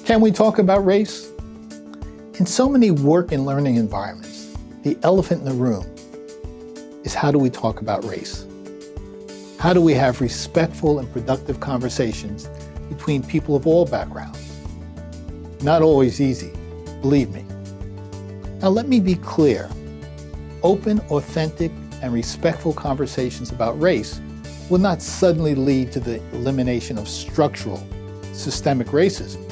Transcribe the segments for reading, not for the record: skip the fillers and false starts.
Can we talk about race? In so many work and learning environments, the elephant in the room is how do we talk about race? How do we have respectful and productive conversations between people of all backgrounds? Not always easy, believe me. Now let me be clear. Open, authentic, and respectful conversations about race will not suddenly lead to the elimination of structural, systemic racism.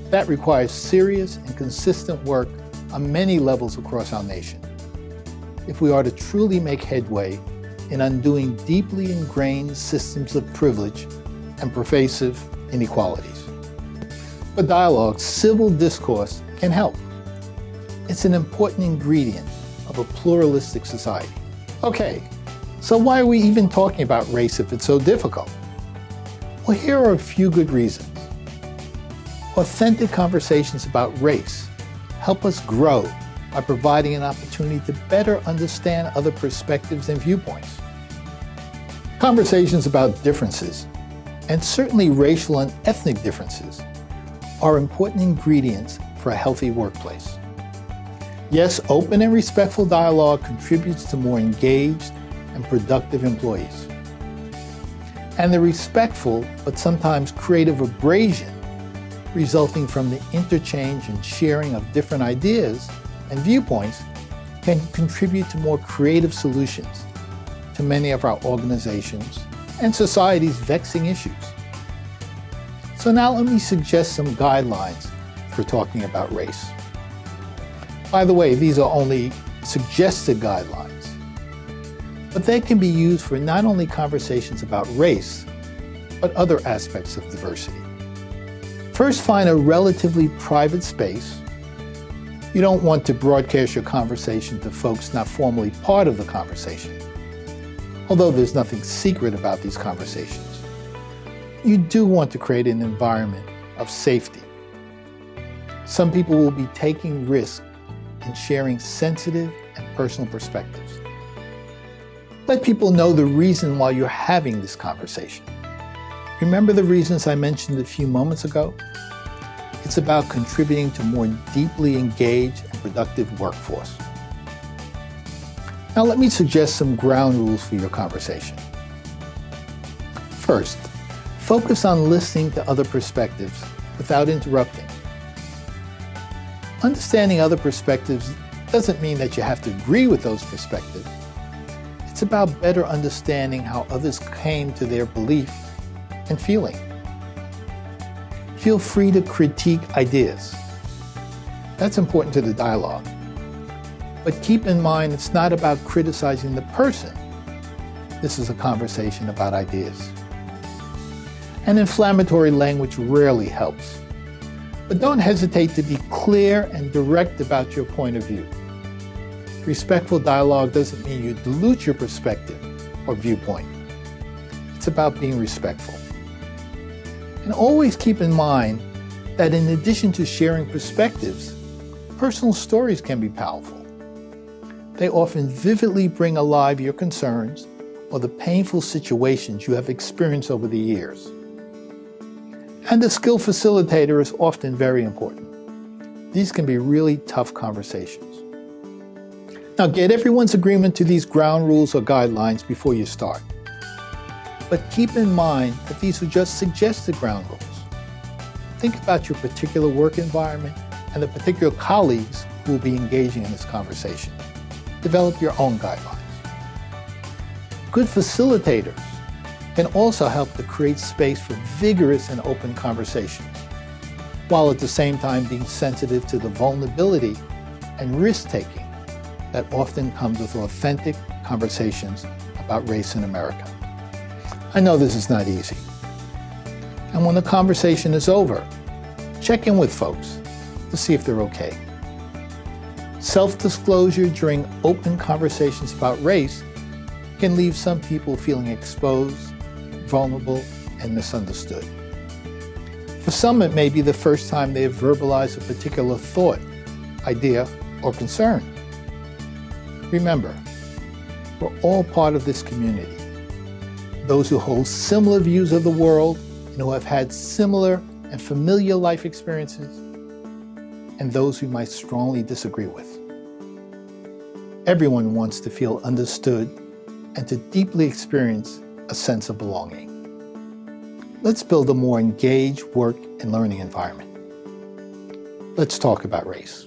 That requires serious and consistent work on many levels across our nation if we are to truly make headway in undoing deeply ingrained systems of privilege and pervasive inequalities. But dialogue, civil discourse, can help. It's an important ingredient of a pluralistic society. Okay, so why are we even talking about race if it's so difficult? Well, here are a few good reasons. Authentic conversations about race help us grow by providing an opportunity to better understand other perspectives and viewpoints. Conversations about differences, and certainly racial and ethnic differences, are important ingredients for a healthy workplace. Yes, open and respectful dialogue contributes to more engaged and productive employees. And the respectful but sometimes creative abrasion resulting from the interchange and sharing of different ideas and viewpoints can contribute to more creative solutions to many of our organizations and society's vexing issues. So now let me suggest some guidelines for talking about race. By the way, these are only suggested guidelines, but they can be used for not only conversations about race, but other aspects of diversity. First, find a relatively private space. You don't want to broadcast your conversation to folks not formally part of the conversation, although there's nothing secret about these conversations. You do want to create an environment of safety. Some people will be taking risks in sharing sensitive and personal perspectives. Let people know the reason why you're having this conversation. Remember the reasons I mentioned a few moments ago? It's about contributing to a more deeply engaged and productive workforce. Now let me suggest some ground rules for your conversation. First, focus on listening to other perspectives without interrupting. Understanding other perspectives doesn't mean that you have to agree with those perspectives. It's about better understanding how others came to their belief and feeling. Feel free to critique ideas. That's important to the dialogue. But keep in mind, it's not about criticizing the person. This is a conversation about ideas. And inflammatory language rarely helps. But don't hesitate to be clear and direct about your point of view. Respectful dialogue doesn't mean you dilute your perspective or viewpoint. It's about being respectful. And always keep in mind that in addition to sharing perspectives, personal stories can be powerful. They often vividly bring alive your concerns or the painful situations you have experienced over the years. And a skilled facilitator is often very important. These can be really tough conversations. Now get everyone's agreement to these ground rules or guidelines before you start. But keep in mind that these are just suggested ground rules. Think about your particular work environment and the particular colleagues who will be engaging in this conversation. Develop your own guidelines. Good facilitators can also help to create space for vigorous and open conversations, while at the same time being sensitive to the vulnerability and risk-taking that often comes with authentic conversations about race in America. I know this is not easy. And when the conversation is over, check in with folks to see if they're okay. Self-disclosure during open conversations about race can leave some people feeling exposed, vulnerable, and misunderstood. For some, it may be the first time they have verbalized a particular thought, idea, or concern. Remember, we're all part of this community. Those who hold similar views of the world and who have had similar and familiar life experiences, and those we might strongly disagree with. Everyone wants to feel understood and to deeply experience a sense of belonging. Let's build a more engaged work and learning environment. Let's talk about race.